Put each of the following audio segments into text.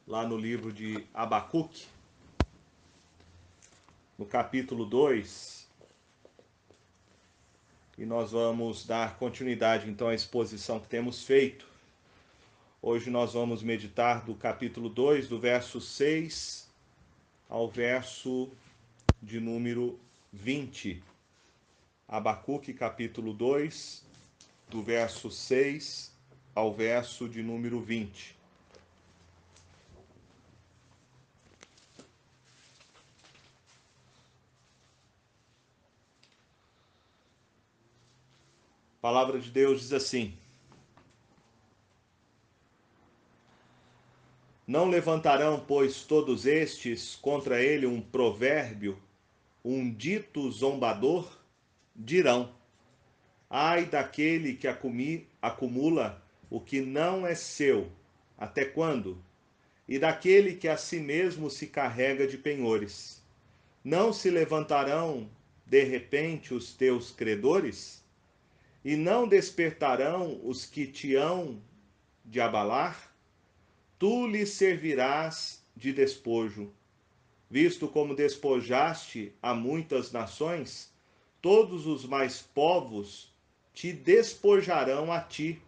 lá no livro de Abacuque, no capítulo 2, e nós vamos dar continuidade então à exposição que temos feito. Hoje nós vamos meditar do capítulo 2, do verso 6 ao verso de número 20. Abacuque, capítulo 2, do verso 6 ao verso de número 20. A palavra de Deus diz assim: Não levantarão, pois, todos estes contra ele um provérbio, um dito zombador? Dirão: ai daquele que acumula o que não é seu, até quando? E daquele que a si mesmo se carrega de penhores. Não se levantarão de repente os teus credores? E não despertarão os que te hão de abalar? Tu lhes servirás de despojo. Visto como despojaste a muitas nações, todos os mais povos te despojarão a ti,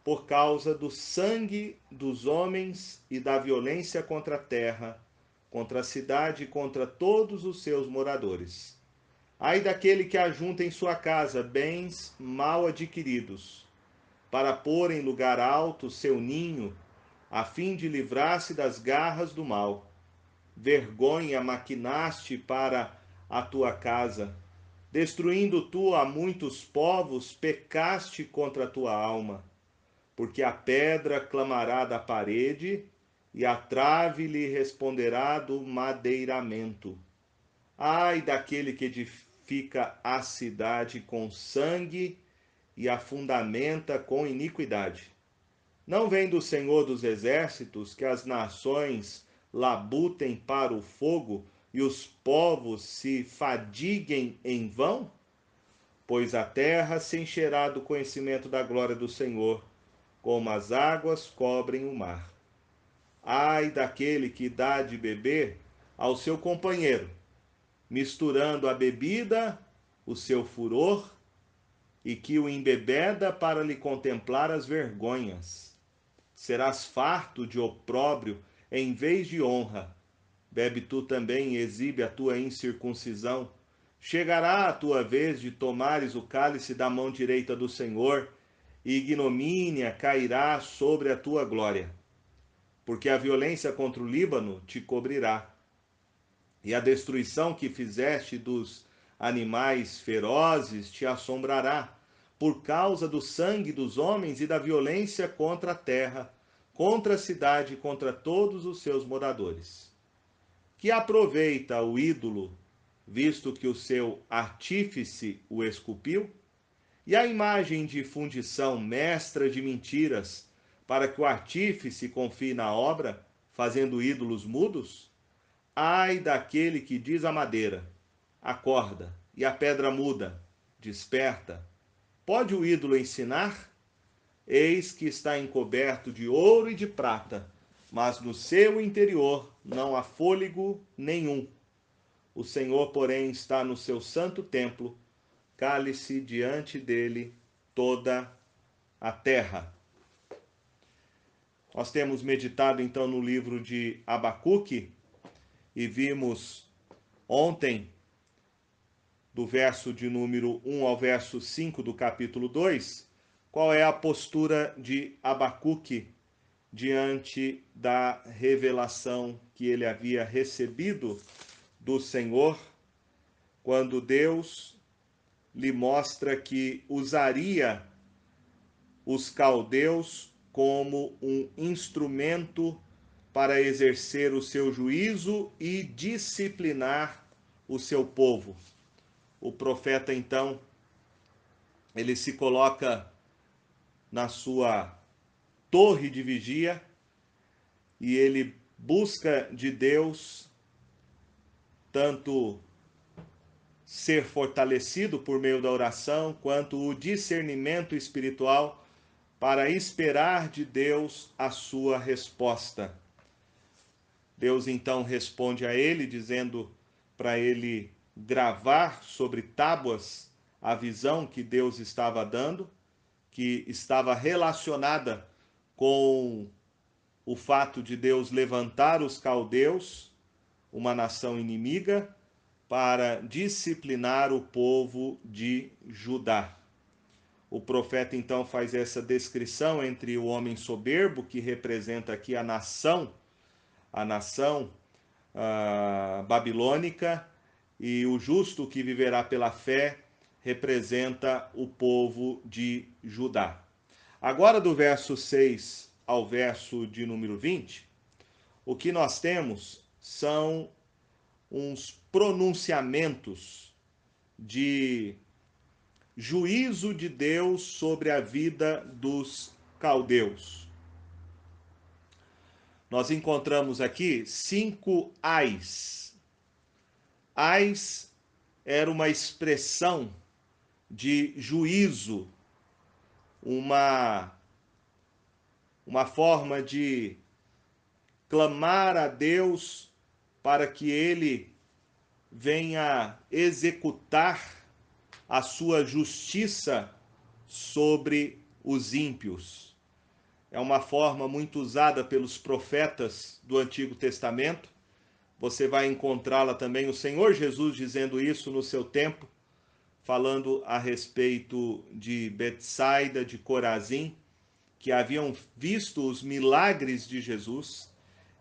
por causa do sangue dos homens e da violência contra a terra, contra a cidade e contra todos os seus moradores. Ai daquele que ajunta em sua casa bens mal adquiridos, para pôr em lugar alto seu ninho, a fim de livrar-se das garras do mal. Vergonha maquinaste para a tua casa. Destruindo tu a muitos povos, pecaste contra a tua alma. Porque a pedra clamará da parede, e a trave lhe responderá do madeiramento. Ai daquele que edifica a cidade com sangue e a fundamenta com iniquidade. Não vem do Senhor dos exércitos que as nações labutem para o fogo e os povos se fadiguem em vão? Pois a terra se encherá do conhecimento da glória do Senhor, como as águas cobrem o mar. Ai daquele que dá de beber ao seu companheiro, misturando a bebida, o seu furor, e que o embebeda para lhe contemplar as vergonhas. Serás farto de opróbrio em vez de honra. Bebe tu também e exibe a tua incircuncisão. Chegará a tua vez de tomares o cálice da mão direita do Senhor, e ignomínia cairá sobre a tua glória. Porque a violência contra o Líbano te cobrirá, e a destruição que fizeste dos animais ferozes te assombrará, por causa do sangue dos homens e da violência contra a terra, contra a cidade e contra todos os seus moradores. Que aproveita o ídolo, visto que o seu artífice o esculpiu? E a imagem de fundição mestra de mentiras, para que o artífice confie na obra, fazendo ídolos mudos? Ai daquele que diz à madeira: acorda, e a pedra muda, desperta. Pode o ídolo ensinar? Eis que está encoberto de ouro e de prata, mas no seu interior não há fôlego nenhum. O Senhor, porém, está no seu santo templo, cale-se diante dele toda a terra. Nós temos meditado então no livro de Abacuque e vimos ontem, do verso de número 1 ao verso 5 do capítulo 2, qual é a postura de Abacuque diante da revelação que ele havia recebido do Senhor, quando Deus lhe mostra que usaria os caldeus como um instrumento para exercer o seu juízo e disciplinar o seu povo. O profeta, então, ele se coloca na sua torre de vigia e ele busca de Deus tanto ser fortalecido por meio da oração, quanto o discernimento espiritual para esperar de Deus a sua resposta. Deus então responde a ele, dizendo para ele gravar sobre tábuas a visão que Deus estava dando, que estava relacionada com o fato de Deus levantar os caldeus, uma nação inimiga, para disciplinar o povo de Judá. O profeta então faz essa descrição entre o homem soberbo, que representa aqui a nação babilônica, e o justo que viverá pela fé representa o povo de Judá. Agora, do verso 6 ao verso de número 20, o que nós temos são uns pronunciamentos de juízo de Deus sobre a vida dos caldeus. Nós encontramos aqui 5 ais. Ais era uma expressão de juízo, uma forma de clamar a Deus para que ele venha executar a sua justiça sobre os ímpios. É uma forma muito usada pelos profetas do Antigo Testamento. Você vai encontrá-la também, o Senhor Jesus dizendo isso no seu tempo, falando a respeito de Betsaida, de Corazim, que haviam visto os milagres de Jesus,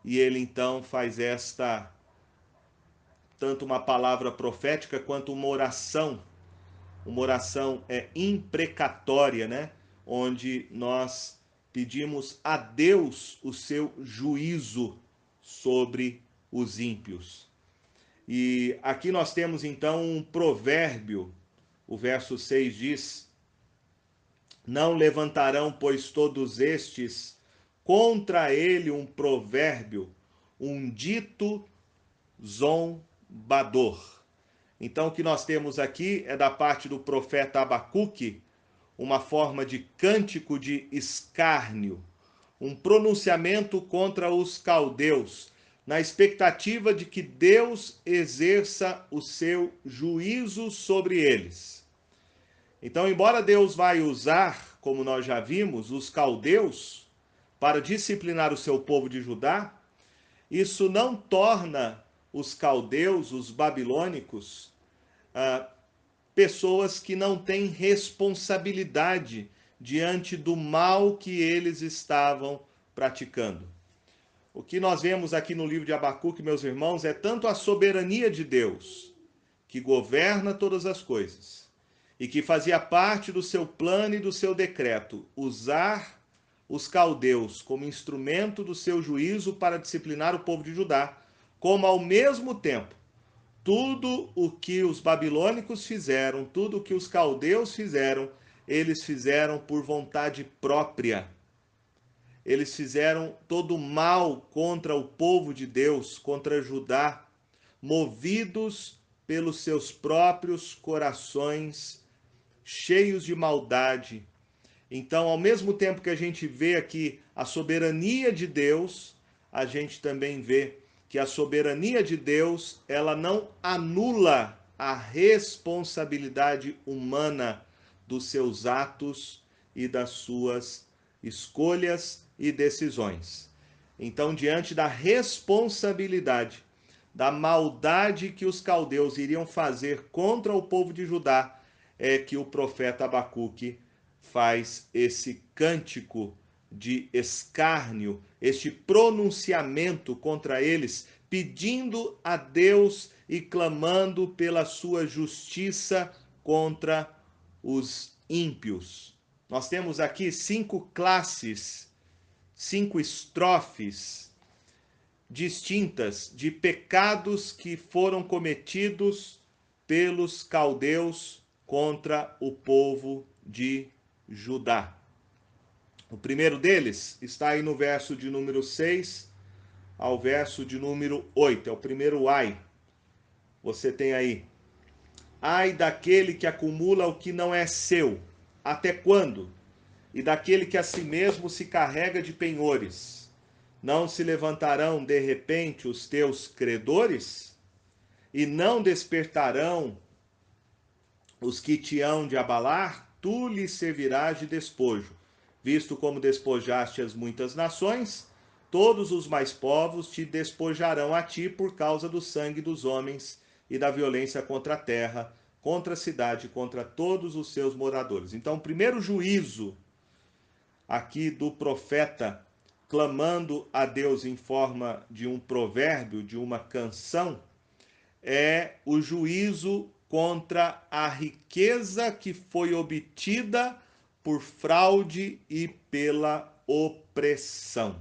e ele então faz esta, tanto uma palavra profética quanto uma oração imprecatória, né? Onde nós pedimos a Deus o seu juízo sobre os ímpios. E aqui nós temos então um provérbio. O verso 6 diz: não levantarão, pois, todos estes contra ele um provérbio, um dito zombador. Então, o que nós temos aqui é da parte do profeta Abacuque, uma forma de cântico de escárnio, um pronunciamento contra os caldeus, na expectativa de que Deus exerça o seu juízo sobre eles. Então, embora Deus vai usar, como nós já vimos, os caldeus para disciplinar o seu povo de Judá, isso não torna os caldeus, os babilônicos, pessoas que não têm responsabilidade diante do mal que eles estavam praticando. O que nós vemos aqui no livro de Abacuque, meus irmãos, é tanto a soberania de Deus, que governa todas as coisas, e que fazia parte do seu plano e do seu decreto, usar os caldeus como instrumento do seu juízo para disciplinar o povo de Judá, como ao mesmo tempo, tudo o que os babilônicos fizeram, tudo o que os caldeus fizeram, eles fizeram por vontade própria. Eles fizeram todo o mal contra o povo de Deus, contra Judá, movidos pelos seus próprios corações cheios de maldade. Então, ao mesmo tempo que a gente vê aqui a soberania de Deus, a gente também vê que a soberania de Deus, ela não anula a responsabilidade humana dos seus atos e das suas escolhas e decisões. Então, diante da responsabilidade, da maldade que os caldeus iriam fazer contra o povo de Judá, é que o profeta Abacuque faz esse cântico de escárnio, este pronunciamento contra eles, pedindo a Deus e clamando pela sua justiça contra os ímpios. Nós temos aqui 5 classes, 5 estrofes distintas de pecados que foram cometidos pelos caldeus contra o povo de Judá. O primeiro deles está aí no verso de número 6 ao verso de número 8. É o primeiro ai. Você tem aí: ai daquele que acumula o que não é seu, até quando? E daquele que a si mesmo se carrega de penhores. Não se levantarão de repente os teus credores? E não despertarão os que te hão de abalar? Tu lhes servirás de despojo. Visto como despojaste as muitas nações, todos os mais povos te despojarão a ti por causa do sangue dos homens e da violência contra a terra, contra a cidade, contra todos os seus moradores. Então, o primeiro juízo aqui do profeta, clamando a Deus em forma de um provérbio, de uma canção, é o juízo contra a riqueza que foi obtida por fraude e pela opressão.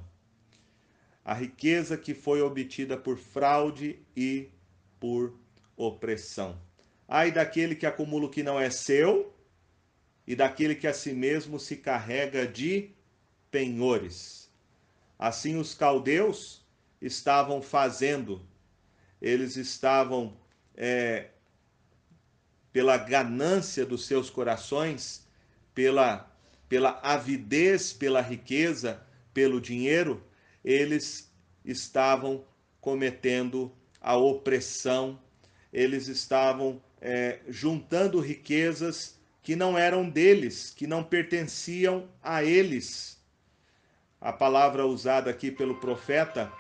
A riqueza que foi obtida por fraude e por opressão. Ai daquele que acumula o que não é seu e daquele que a si mesmo se carrega de penhores. Assim os caldeus estavam fazendo, eles estavam, pela ganância dos seus corações, pela avidez, pela riqueza, pelo dinheiro, eles estavam cometendo a opressão, eles estavam juntando riquezas que não eram deles, que não pertenciam a eles. A palavra usada aqui pelo profeta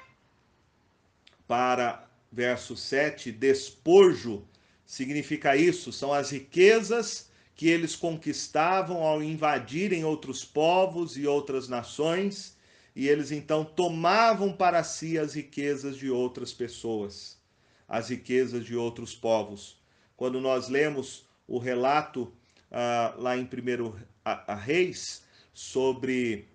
para verso 7, despojo, significa isso, são as riquezas que eles conquistavam ao invadirem outros povos e outras nações, e eles então tomavam para si as riquezas de outras pessoas, as riquezas de outros povos. Quando nós lemos o relato lá em 1 Reis, sobre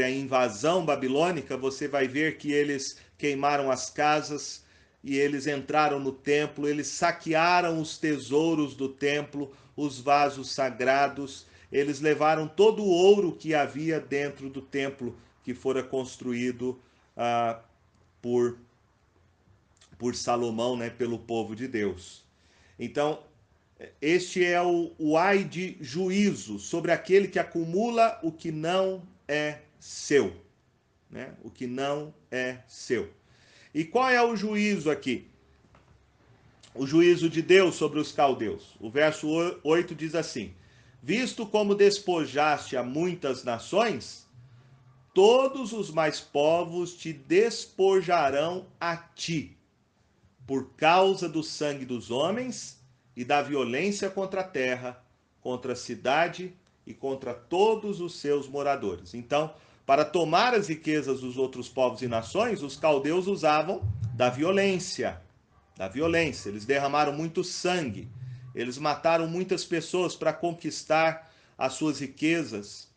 a invasão babilônica, você vai ver que eles queimaram as casas e eles entraram no templo, eles saquearam os tesouros do templo, os vasos sagrados, eles levaram todo o ouro que havia dentro do templo que fora construído por Salomão, né, pelo povo de Deus. Então, este é o ai de juízo sobre aquele que acumula o que não é seu, né? O que não é seu. E qual é o juízo aqui? O juízo de Deus sobre os caldeus. O verso 8 diz assim: visto como despojaste a muitas nações, todos os mais povos te despojarão a ti, por causa do sangue dos homens e da violência contra a terra, contra a cidade e contra todos os seus moradores. Então, para tomar as riquezas dos outros povos e nações, os caldeus usavam da violência. Da violência. Eles derramaram muito sangue. Eles mataram muitas pessoas para conquistar as suas riquezas.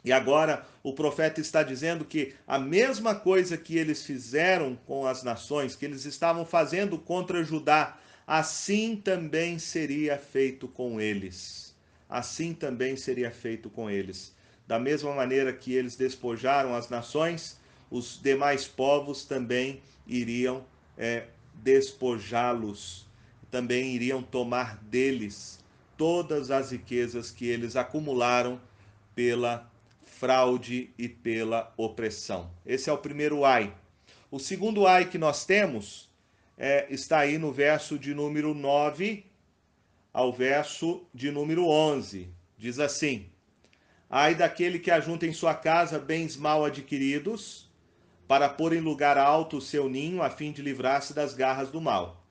E agora o profeta está dizendo que a mesma coisa que eles fizeram com as nações, que eles estavam fazendo contra Judá, assim também seria feito com eles. Assim também seria feito com eles. Da mesma maneira que eles despojaram as nações, os demais povos também iriam despojá-los, também iriam tomar deles todas as riquezas que eles acumularam pela fraude e pela opressão. Esse é o primeiro ai. O segundo ai que nós temos está aí no verso de número 9 ao verso de número 11. Diz assim: ai daquele que ajunta em sua casa bens mal adquiridos, para pôr em lugar alto o seu ninho, a fim de livrar-se das garras do mal.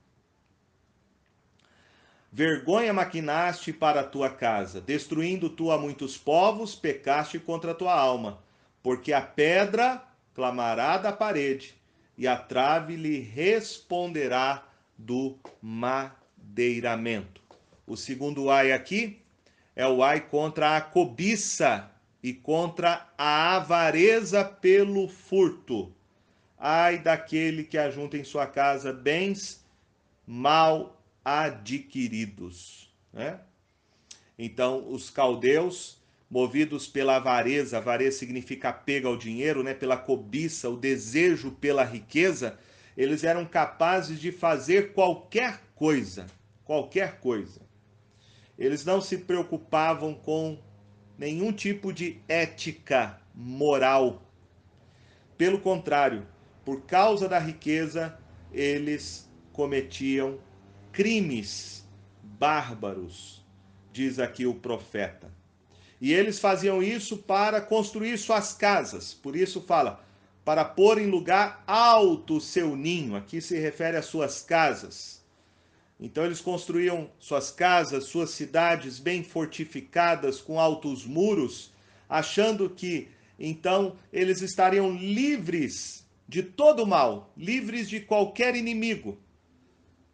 Vergonha maquinaste para a tua casa, destruindo tu a muitos povos, pecaste contra a tua alma, porque a pedra clamará da parede, e a trave lhe responderá do madeiramento. O segundo ai aqui é o ai contra a cobiça e contra a avareza pelo furto. Ai daquele que ajunta em sua casa bens mal adquiridos, né? Então, os caldeus, movidos pela avareza, avareza significa apego ao dinheiro, né? Pela cobiça, o desejo pela riqueza, eles eram capazes de fazer qualquer coisa, qualquer coisa. Eles não se preocupavam com nenhum tipo de ética moral. Pelo contrário, por causa da riqueza, eles cometiam crimes bárbaros, diz aqui o profeta. E eles faziam isso para construir suas casas. Por isso fala, para pôr em lugar alto o seu ninho. Aqui se refere às suas casas. Então eles construíam suas casas, suas cidades bem fortificadas, com altos muros, achando que então eles estariam livres de todo mal, livres de qualquer inimigo.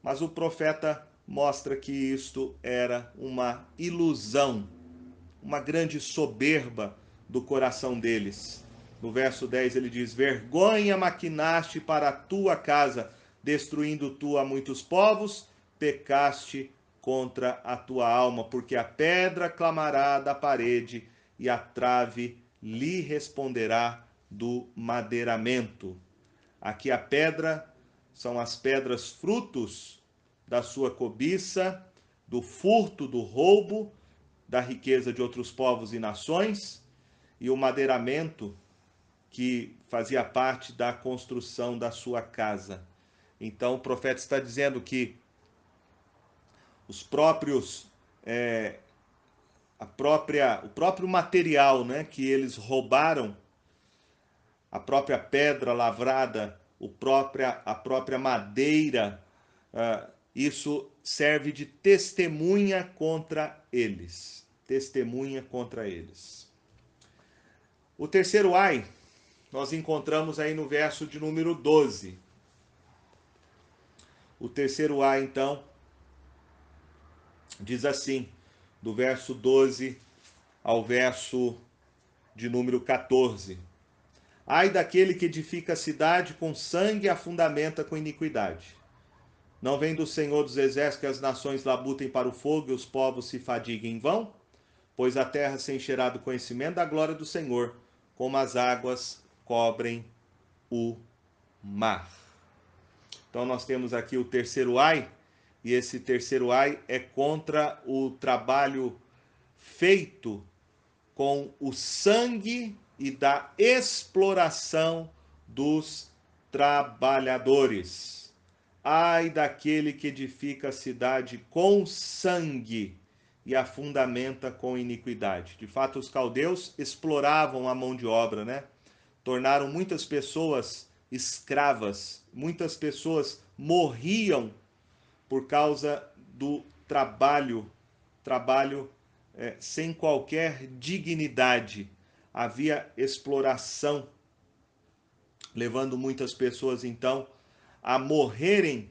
Mas o profeta mostra que isto era uma ilusão, uma grande soberba do coração deles. No verso 10 ele diz: vergonha maquinaste para a tua casa, destruindo tu a muitos povos, pecaste contra a tua alma, porque a pedra clamará da parede e a trave lhe responderá do madeiramento. Aqui a pedra são as pedras frutos da sua cobiça, do furto, do roubo, da riqueza de outros povos e nações, e o madeiramento que fazia parte da construção da sua casa. Então o profeta está dizendo que os próprios o próprio material, né, que eles roubaram, a própria pedra lavrada, a própria madeira, isso serve de testemunha contra eles. Testemunha contra eles. O terceiro ai, nós encontramos aí no verso de número 12. O terceiro ai, então, diz assim, do verso 12 ao verso de número 14. Ai daquele que edifica a cidade com sangue e a fundamenta com iniquidade. Não vem do Senhor dos Exércitos que as nações labutem para o fogo e os povos se fadiguem em vão? Pois a terra se encherá do conhecimento da glória do Senhor, como as águas cobrem o mar. Então nós temos aqui o terceiro ai, e esse terceiro ai é contra o trabalho feito com o sangue e da exploração dos trabalhadores. Ai daquele que edifica a cidade com sangue e a fundamenta com iniquidade. De fato, os caldeus exploravam a mão de obra, né? Tornaram muitas pessoas escravas, muitas pessoas morriam por causa do trabalho sem qualquer dignidade. Havia exploração, levando muitas pessoas então a morrerem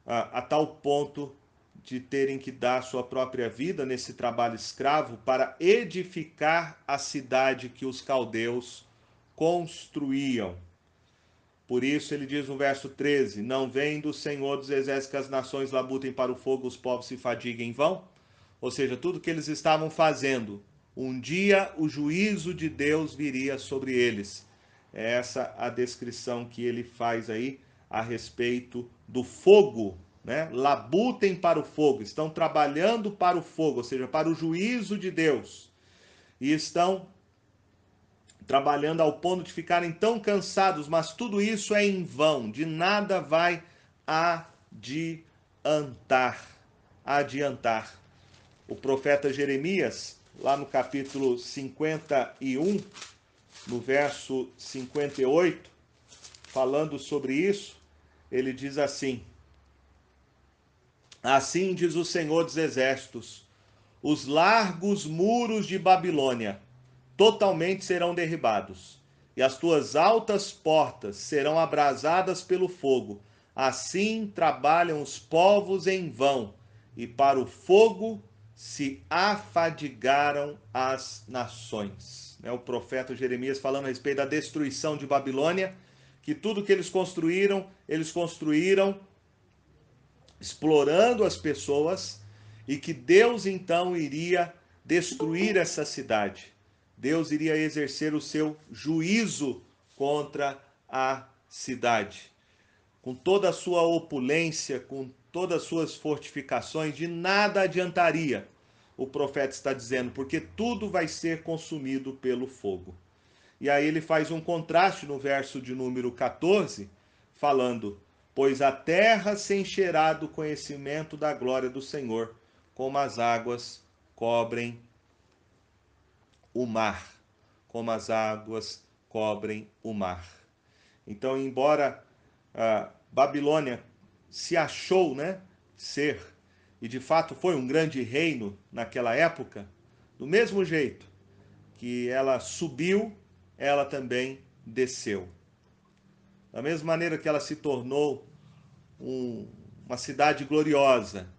a tal ponto de terem que dar sua própria vida nesse trabalho escravo para edificar a cidade que os caldeus construíam. Por isso ele diz no verso 13, não vem do Senhor dos Exércitos que as nações labutem para o fogo, os povos se fadiguem em vão? Ou seja, tudo que eles estavam fazendo, um dia o juízo de Deus viria sobre eles. É essa a descrição que ele faz aí a respeito do fogo, né? Labutem para o fogo, estão trabalhando para o fogo, ou seja, para o juízo de Deus. E estão trabalhando ao ponto de ficarem tão cansados, mas tudo isso é em vão, de nada vai adiantar. O profeta Jeremias, lá no capítulo 51, no verso 58, falando sobre isso, ele diz assim: assim diz o Senhor dos Exércitos, os largos muros de Babilônia totalmente serão derribados, e as tuas altas portas serão abrasadas pelo fogo. Assim trabalham os povos em vão, e para o fogo se afadigaram as nações. O profeta Jeremias falando a respeito da destruição de Babilônia, que tudo que eles construíram explorando as pessoas, e que Deus então iria destruir essa cidade. Deus iria exercer o seu juízo contra a cidade. Com toda a sua opulência, com todas as suas fortificações, de nada adiantaria, o profeta está dizendo, porque tudo vai ser consumido pelo fogo. E aí ele faz um contraste no verso de número 14, falando: pois a terra se encherá do conhecimento da glória do Senhor, como as águas cobrem o mar. Como as águas cobrem o mar. Então, embora a Babilônia se achou, né, ser, e de fato foi um grande reino naquela época, do mesmo jeito que ela subiu, ela também desceu. Da mesma maneira que ela se tornou uma cidade gloriosa,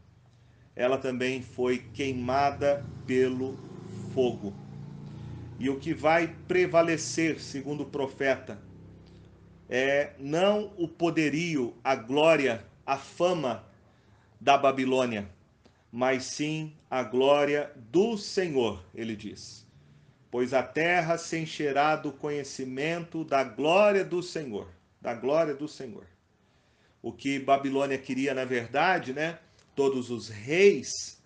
ela também foi queimada pelo fogo. E o que vai prevalecer, segundo o profeta, é não o poderio, a glória, a fama da Babilônia, mas sim a glória do Senhor, ele diz. Pois a terra se encherá do conhecimento da glória do Senhor, da glória do Senhor. O que Babilônia queria, na verdade, né? Todos os reis,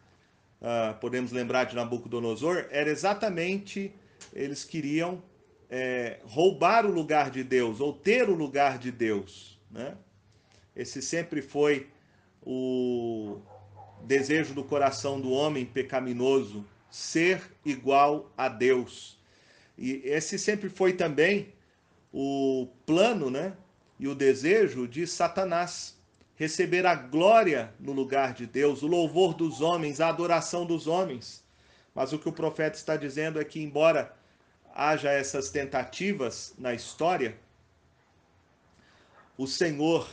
podemos lembrar de Nabucodonosor, era exatamente, eles queriam roubar o lugar de Deus, ou ter o lugar de Deus, né? Esse sempre foi o desejo do coração do homem pecaminoso, ser igual a Deus. E esse sempre foi também o plano, né? E o desejo de Satanás, receber a glória no lugar de Deus, o louvor dos homens, a adoração dos homens. Mas o que o profeta está dizendo é que, embora haja essas tentativas na história, o Senhor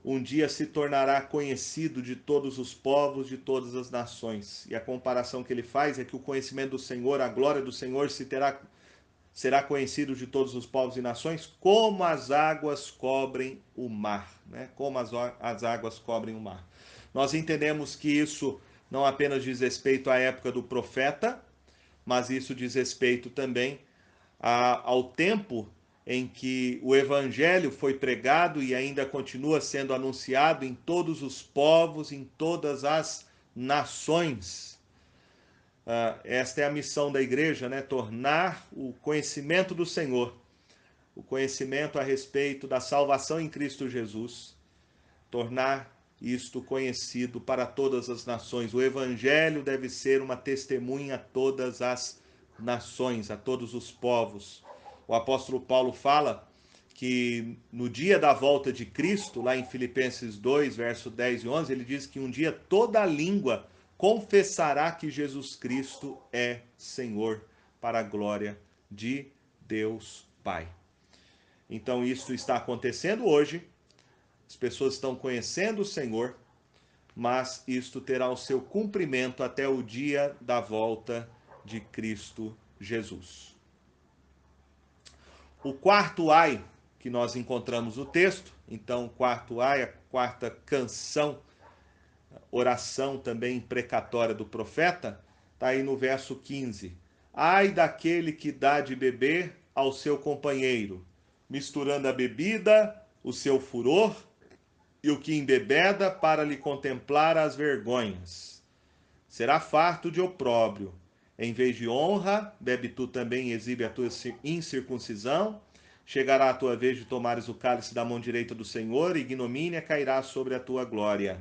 um dia se tornará conhecido de todos os povos, de todas as nações. E a comparação que ele faz é que o conhecimento do Senhor, a glória do Senhor será conhecido de todos os povos e nações, como as águas cobrem o mar, né? Como as águas cobrem o mar. Nós entendemos que isso não apenas diz respeito à época do profeta, mas isso diz respeito também ao tempo em que o evangelho foi pregado e ainda continua sendo anunciado em todos os povos, em todas as nações. Esta é a missão da igreja, né? Tornar o conhecimento do Senhor, o conhecimento a respeito da salvação em Cristo Jesus, tornar isto conhecido para todas as nações. O evangelho deve ser uma testemunha a todas as nações, a todos os povos. O apóstolo Paulo fala que no dia da volta de Cristo, lá em Filipenses 2, verso 10 e 11, ele diz que um dia toda língua confessará que Jesus Cristo é Senhor, para a glória de Deus Pai. Então, isso está acontecendo hoje, as pessoas estão conhecendo o Senhor, mas isto terá o seu cumprimento até o dia da volta de Cristo Jesus. O quarto ai que nós encontramos no texto, então o quarto ai, a quarta canção, oração também imprecatória do profeta, está aí no verso 15. Ai daquele que dá de beber ao seu companheiro, misturando a bebida, o seu furor, e o que embebeda para lhe contemplar as vergonhas. Será farto de opróbrio. Em vez de honra, bebe tu também e exibe a tua incircuncisão. Chegará a tua vez de tomares o cálice da mão direita do Senhor, e ignomínia cairá sobre a tua glória.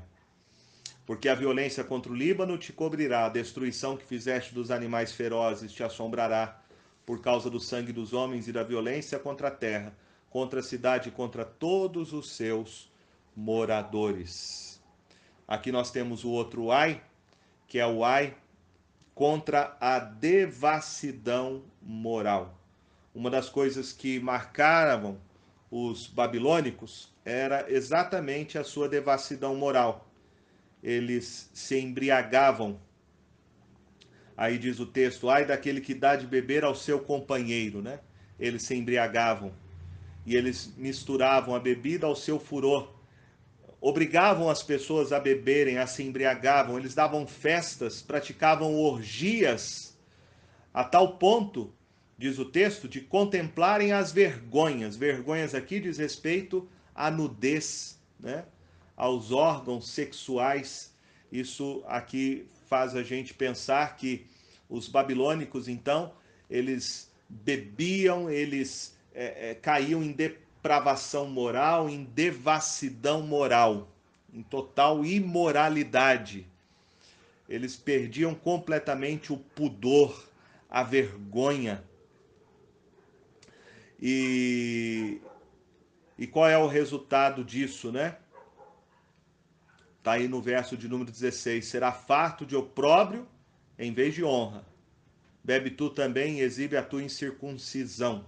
Porque a violência contra o Líbano te cobrirá, a destruição que fizeste dos animais ferozes te assombrará, por causa do sangue dos homens e da violência contra a terra, contra a cidade e contra todos os seus moradores. Aqui nós temos o outro ai, que é o ai contra a devassidão moral. Uma das coisas que marcavam os babilônicos era exatamente a sua devassidão moral. Eles se embriagavam. Aí diz o texto, ai daquele que dá de beber ao seu companheiro, né? Eles se embriagavam e eles misturavam a bebida ao seu furor. Obrigavam as pessoas a beberem, a se embriagavam, eles davam festas, praticavam orgias, a tal ponto, diz o texto, de contemplarem as vergonhas. Vergonhas aqui diz respeito à nudez, né? Aos órgãos sexuais. Isso aqui faz a gente pensar que os babilônicos, então, eles bebiam, eles caíam em depravação moral, em devassidão moral, em total imoralidade. Eles perdiam completamente o pudor, a vergonha. E qual é o resultado disso, né? Está aí no verso de número 16. Será farto de opróbrio em vez de honra. Bebe tu também e exibe a tua incircuncisão.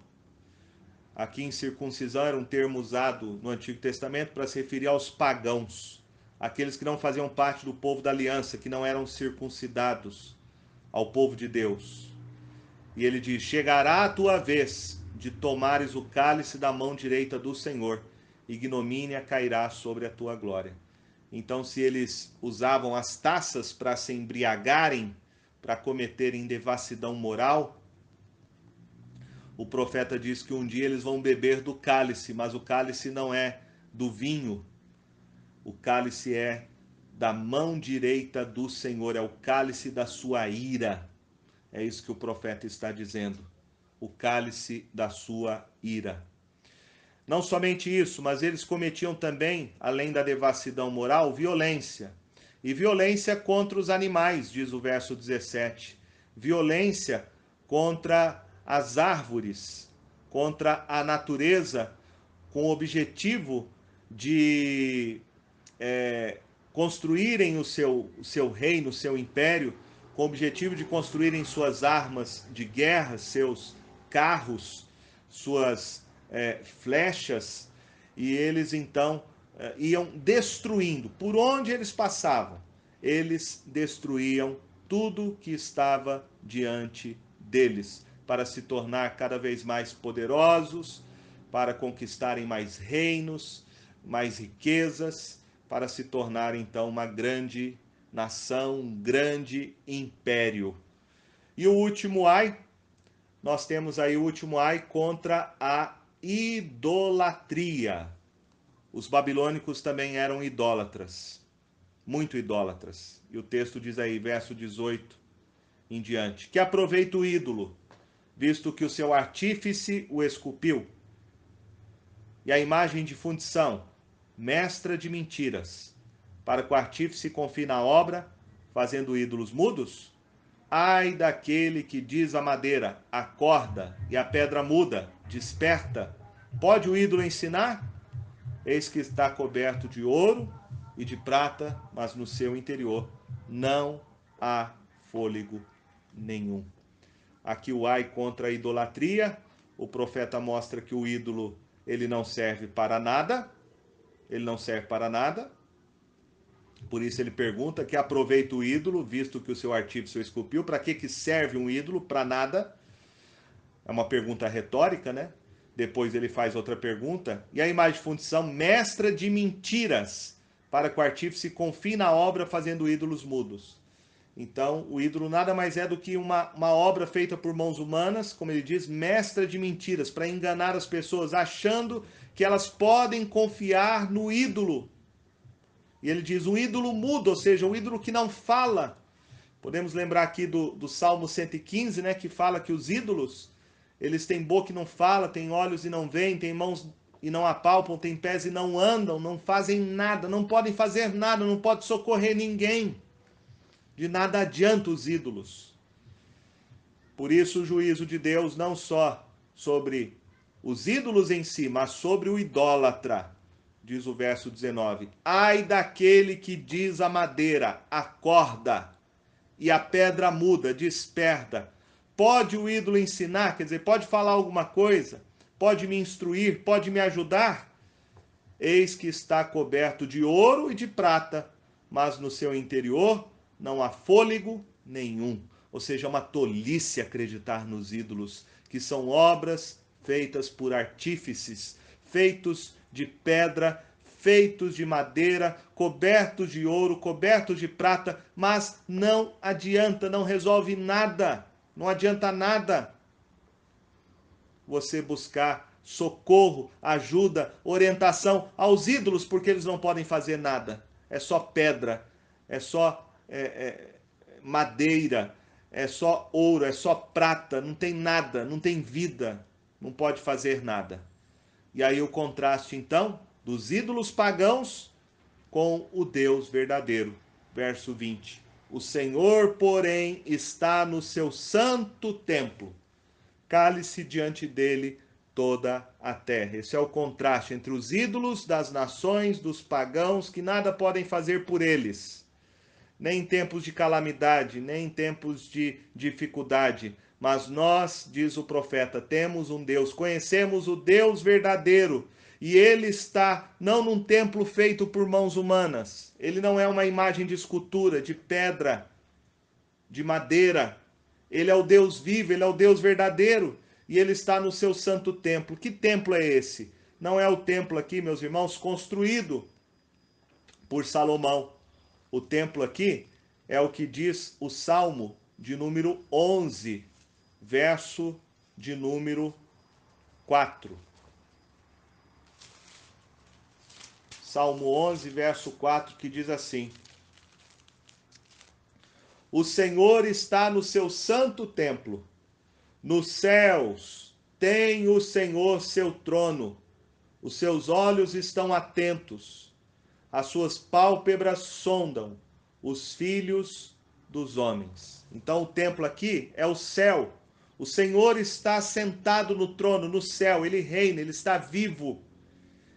Aqui, incircuncisão era um termo usado no Antigo Testamento para se referir aos pagãos, aqueles que não faziam parte do povo da aliança, que não eram circuncidados ao povo de Deus. E ele diz: chegará a tua vez de tomares o cálice da mão direita do Senhor, ignomínia cairá sobre a tua glória. Então, se eles usavam as taças para se embriagarem, para cometerem devassidão moral, o profeta diz que um dia eles vão beber do cálice, mas o cálice não é do vinho, o cálice é da mão direita do Senhor, é o cálice da sua ira. É isso que o profeta está dizendo, o cálice da sua ira. Não somente isso, mas eles cometiam também, além da devassidão moral, violência. E violência contra os animais, diz o verso 17. Violência contra as árvores, contra a natureza, com o objetivo de construírem o seu reino, o seu império, com o objetivo de construírem suas armas de guerra, seus carros, suas flechas, e eles então iam destruindo. Por onde eles passavam, eles destruíam tudo que estava diante deles, para se tornar cada vez mais poderosos, para conquistarem mais reinos, mais riquezas, para se tornar então uma grande nação, um grande império. E o último ai, nós temos aí o último ai contra a idolatria. Os babilônicos também eram idólatras, muito idólatras. E o texto diz aí, verso 18 em diante: que aproveita o ídolo, visto que o seu artífice o esculpiu, e a imagem de fundição, mestra de mentiras, para que o artífice confie na obra, fazendo ídolos mudos? Ai daquele que diz à madeira, acorda, e a pedra muda, desperta. Pode o ídolo ensinar? Eis que está coberto de ouro e de prata, mas no seu interior não há fôlego nenhum. Aqui o ai contra a idolatria. O profeta mostra que o ídolo, ele não serve para nada. Ele não serve para nada. Por isso ele pergunta: que aproveita o ídolo, visto que o seu artífice o esculpiu? Para que serve um ídolo? Para nada. É uma pergunta retórica, né? Depois ele faz outra pergunta. E a imagem de fundição, mestra de mentiras, para que o artífice confie na obra, fazendo ídolos mudos. Então, o ídolo nada mais é do que uma obra feita por mãos humanas, como ele diz, mestra de mentiras, para enganar as pessoas, achando que elas podem confiar no ídolo. E ele diz, um ídolo mudo, ou seja, um ídolo que não fala. Podemos lembrar aqui do Salmo 115, né, que fala que os ídolos, eles têm boca e não falam, têm olhos e não veem, têm mãos e não apalpam, têm pés e não andam, não fazem nada, não podem fazer nada, não podem socorrer ninguém. De nada adianta os ídolos. Por isso o juízo de Deus não só sobre os ídolos em si, mas sobre o idólatra. Diz o verso 19: ai daquele que diz à madeira, acorda, e a pedra muda, desperta. Pode o ídolo ensinar? Quer dizer, pode falar alguma coisa? Pode me instruir? Pode me ajudar? Eis que está coberto de ouro e de prata, mas no seu interior não há fôlego nenhum. Ou seja, é uma tolice acreditar nos ídolos, que são obras feitas por artífices, feitos de pedra, feitos de madeira, cobertos de ouro, cobertos de prata, mas não adianta, não resolve nada, não adianta nada você buscar socorro, ajuda, orientação aos ídolos, porque eles não podem fazer nada. É só pedra, é só madeira, é só ouro, é só prata, não tem nada, não tem vida, não pode fazer nada. E aí o contraste então dos ídolos pagãos com o Deus verdadeiro. Verso 20. O Senhor, porém, está no seu santo templo. Cale-se diante dele toda a terra. Esse é o contraste entre os ídolos das nações, dos pagãos, que nada podem fazer por eles, nem em tempos de calamidade, nem em tempos de dificuldade. Mas nós, diz o profeta, temos um Deus, conhecemos o Deus verdadeiro, e ele está não num templo feito por mãos humanas. Ele não é uma imagem de escultura, de pedra, de madeira. Ele é o Deus vivo, ele é o Deus verdadeiro, e ele está no seu santo templo. Que templo é esse? Não é o templo aqui, meus irmãos, construído por Salomão. O templo aqui é o que diz o Salmo de número 11, verso de número 4. Salmo 11, verso 4, que diz assim: O Senhor está no seu santo templo. Nos céus tem o Senhor seu trono. Os seus olhos estão atentos. As suas pálpebras sondam os filhos dos homens. Então o templo aqui é o céu. O Senhor está sentado no trono, no céu. Ele reina, ele está vivo.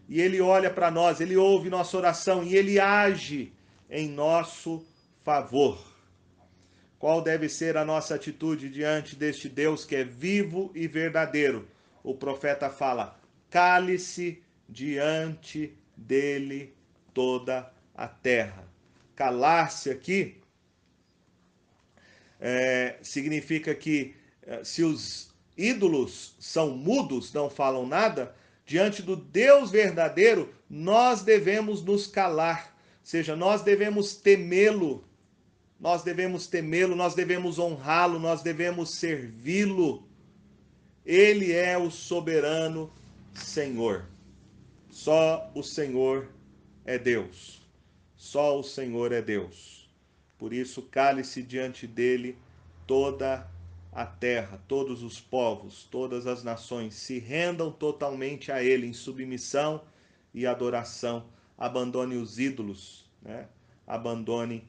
E ele olha para nós, ele ouve nossa oração e ele age em nosso favor. Qual deve ser a nossa atitude diante deste Deus que é vivo e verdadeiro? O profeta fala: cale-se diante dele toda a terra. Calar-se aqui significa que se os ídolos são mudos, não falam nada, diante do Deus verdadeiro, nós devemos nos calar. Ou seja, nós devemos temê-lo, nós devemos honrá-lo, nós devemos servi-lo. Ele é o soberano Senhor. Só o Senhor é Deus. Só o Senhor é Deus. Por isso, cale-se diante dele toda a terra, todos os povos, todas as nações, se rendam totalmente a ele em submissão e adoração. Abandone os ídolos, né? Abandone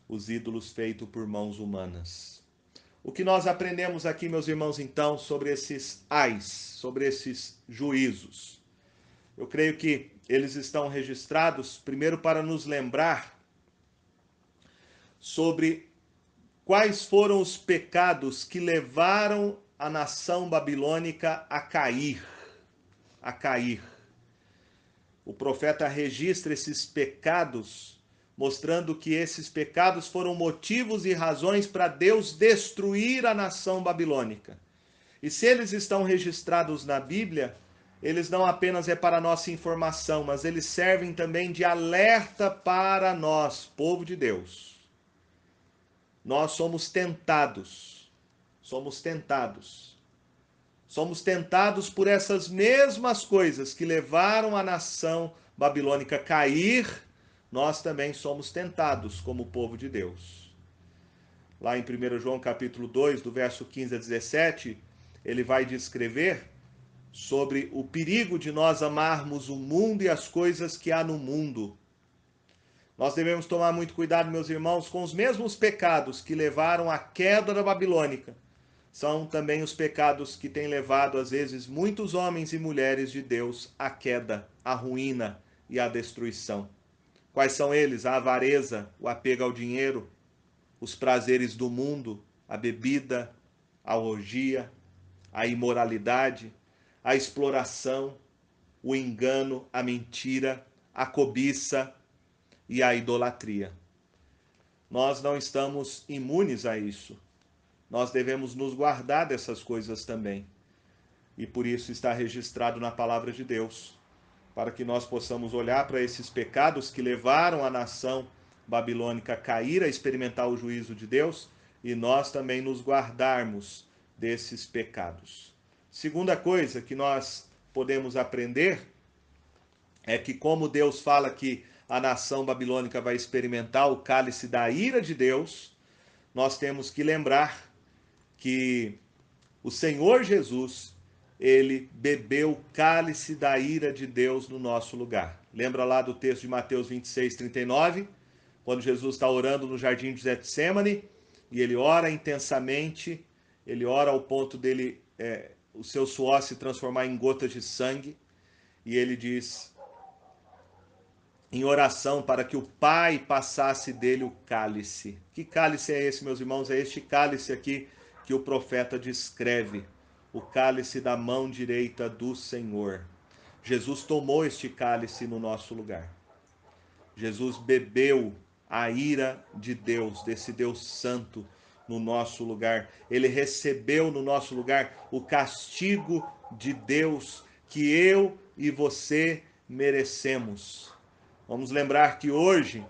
os ídolos feitos por mãos humanas. O que nós aprendemos aqui, meus irmãos, então, sobre esses ais, sobre esses juízos? Eu creio que eles estão registrados, primeiro, para nos lembrar sobre quais foram os pecados que levaram a nação babilônica a cair. A cair. O profeta registra esses pecados, mostrando que esses pecados foram motivos e razões para Deus destruir a nação babilônica. E se eles estão registrados na Bíblia, eles não apenas é para nossa informação, mas eles servem também de alerta para nós, povo de Deus. Nós somos tentados. Somos tentados. Somos tentados por essas mesmas coisas que levaram a nação babilônica a cair. Nós também somos tentados como povo de Deus. Lá em 1 João capítulo 2, do verso 15 a 17, ele vai descrever sobre o perigo de nós amarmos o mundo e as coisas que há no mundo. Nós devemos tomar muito cuidado, meus irmãos, com os mesmos pecados que levaram à queda da Babilônica. São também os pecados que têm levado, às vezes, muitos homens e mulheres de Deus à queda, à ruína e à destruição. Quais são eles? A avareza, o apego ao dinheiro, os prazeres do mundo, a bebida, a orgia, a imoralidade, a exploração, o engano, a mentira, a cobiça e a idolatria. Nós não estamos imunes a isso. Nós devemos nos guardar dessas coisas também. E por isso está registrado na palavra de Deus, para que nós possamos olhar para esses pecados que levaram a nação babilônica a cair, a experimentar o juízo de Deus, e nós também nos guardarmos desses pecados. Segunda coisa que nós podemos aprender é que, como Deus fala que a nação babilônica vai experimentar o cálice da ira de Deus, nós temos que lembrar que o Senhor Jesus, ele bebeu o cálice da ira de Deus no nosso lugar. Lembra lá do texto de Mateus 26, 39? Quando Jesus está orando no jardim de Getsêmani, e ele ora intensamente, ele ora ao ponto dele, o seu suor se transformar em gotas de sangue, e ele diz em oração para que o Pai passasse dele o cálice. Que cálice é esse, meus irmãos? É este cálice aqui que o profeta descreve, o cálice da mão direita do Senhor. Jesus tomou este cálice no nosso lugar. Jesus bebeu a ira de Deus, desse Deus santo, no nosso lugar. Ele recebeu no nosso lugar o castigo de Deus que eu e você merecemos. Vamos lembrar que hoje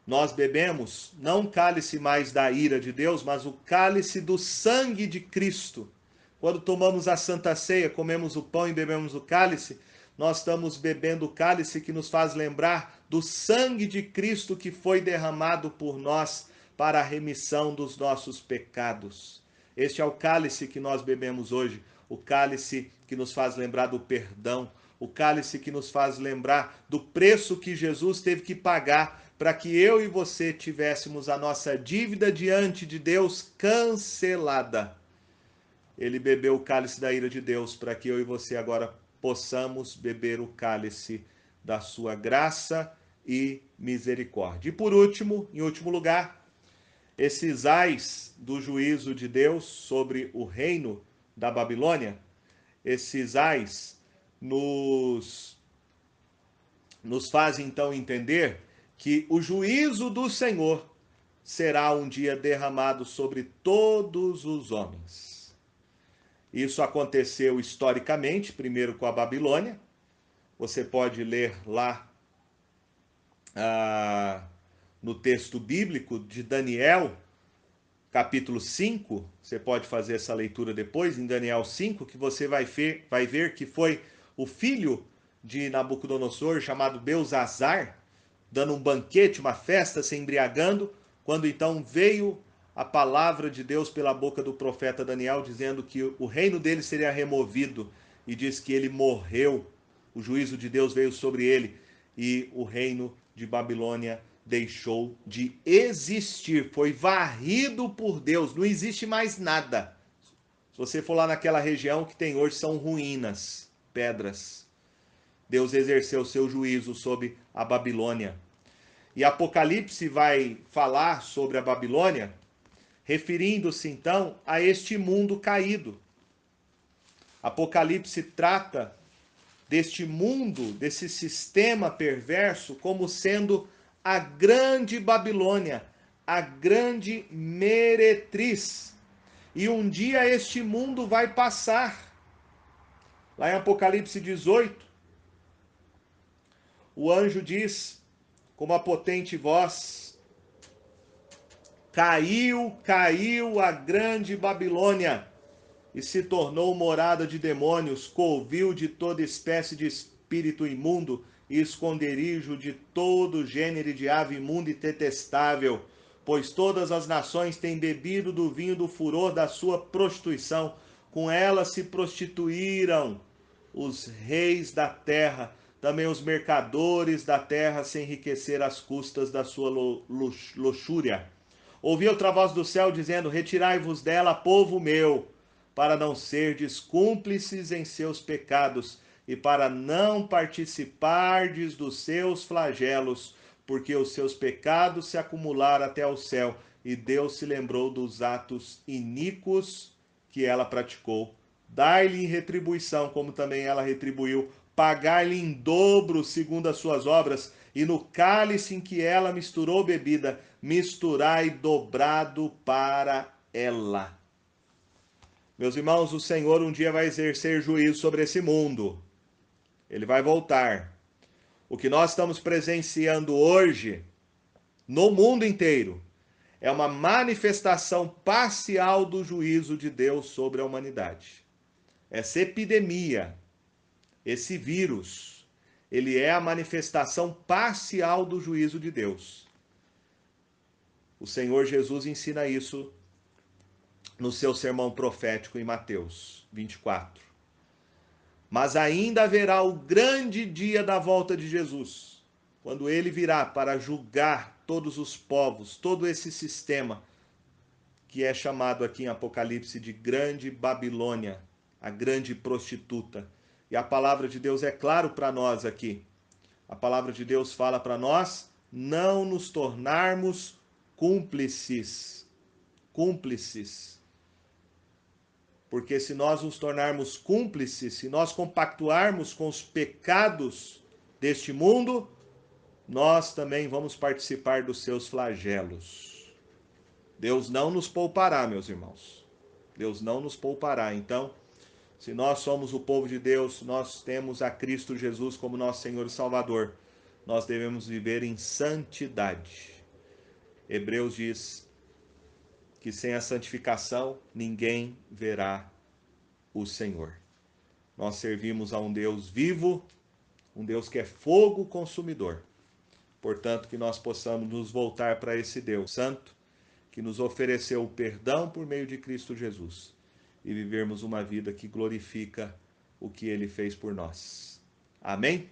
nós bebemos não o cálice mais da ira de Deus, mas o cálice do sangue de Cristo. Quando tomamos a Santa Ceia, comemos o pão e bebemos o cálice, nós estamos bebendo o cálice que nos faz lembrar do sangue de Cristo que foi derramado por nós para a remissão dos nossos pecados. Este é o cálice que nós bebemos hoje, o cálice que nos faz lembrar do perdão, o cálice que nos faz lembrar do preço que Jesus teve que pagar para que eu e você tivéssemos a nossa dívida diante de Deus cancelada. Ele bebeu o cálice da ira de Deus para que eu e você agora possamos beber o cálice da sua graça e misericórdia. E por último, em último lugar, esses ais do juízo de Deus sobre o reino da Babilônia, esses ais nos fazem então entender que o juízo do Senhor será um dia derramado sobre todos os homens. Isso aconteceu historicamente, primeiro com a Babilônia. Você pode ler lá no texto bíblico de Daniel, capítulo 5, você pode fazer essa leitura depois, em Daniel 5, que você vai ver que foi o filho de Nabucodonosor, chamado Belzazar, dando um banquete, uma festa, se embriagando, quando então veio a palavra de Deus pela boca do profeta Daniel, dizendo que o reino dele seria removido, e diz que ele morreu, o juízo de Deus veio sobre ele, e o reino de Babilônia deixou de existir, foi varrido por Deus, não existe mais nada. Se você for lá naquela região, que tem hoje são ruínas, pedras. Deus exerceu seu juízo sobre a Babilônia. E Apocalipse vai falar sobre a Babilônia, referindo-se então a este mundo caído. Apocalipse trata deste mundo, desse sistema perverso, como sendo a grande Babilônia, a grande meretriz. E um dia este mundo vai passar. Lá em Apocalipse 18, o anjo diz, com uma potente voz: caiu, caiu a grande Babilônia, e se tornou morada de demônios, covil de toda espécie de espírito imundo e esconderijo de todo gênero de ave imunda e detestável, pois todas as nações têm bebido do vinho do furor da sua prostituição, com ela se prostituíram os reis da terra, também os mercadores da terra se enriqueceram às custas da sua luxúria. Ouvi outra voz do céu dizendo: retirai-vos dela, povo meu, para não serdes cúmplices em seus pecados, e para não participardes dos seus flagelos, porque os seus pecados se acumularam até o céu, e Deus se lembrou dos atos iníquos que ela praticou. Dai-lhe em retribuição, como também ela retribuiu, pagai-lhe em dobro segundo as suas obras, e no cálice em que ela misturou bebida, misturai dobrado para ela. Meus irmãos, o Senhor um dia vai exercer juízo sobre esse mundo. Ele vai voltar. O que nós estamos presenciando hoje, no mundo inteiro, é uma manifestação parcial do juízo de Deus sobre a humanidade. Essa epidemia, esse vírus, ele é a manifestação parcial do juízo de Deus. O Senhor Jesus ensina isso no seu sermão profético em Mateus 24. Mas ainda haverá o grande dia da volta de Jesus, quando ele virá para julgar todos os povos, todo esse sistema que é chamado aqui em Apocalipse de Grande Babilônia, a grande prostituta. E a palavra de Deus é claro para nós aqui. A palavra de Deus fala para nós não nos tornarmos cúmplices. Cúmplices. Porque se nós nos tornarmos cúmplices, se nós compactuarmos com os pecados deste mundo, nós também vamos participar dos seus flagelos. Deus não nos poupará, meus irmãos. Deus não nos poupará. Então, se nós somos o povo de Deus, nós temos a Cristo Jesus como nosso Senhor e Salvador, nós devemos viver em santidade. Hebreus diz que sem a santificação ninguém verá o Senhor. Nós servimos a um Deus vivo, um Deus que é fogo consumidor. Portanto, que nós possamos nos voltar para esse Deus santo, que nos ofereceu o perdão por meio de Cristo Jesus, e vivermos uma vida que glorifica o que ele fez por nós. Amém?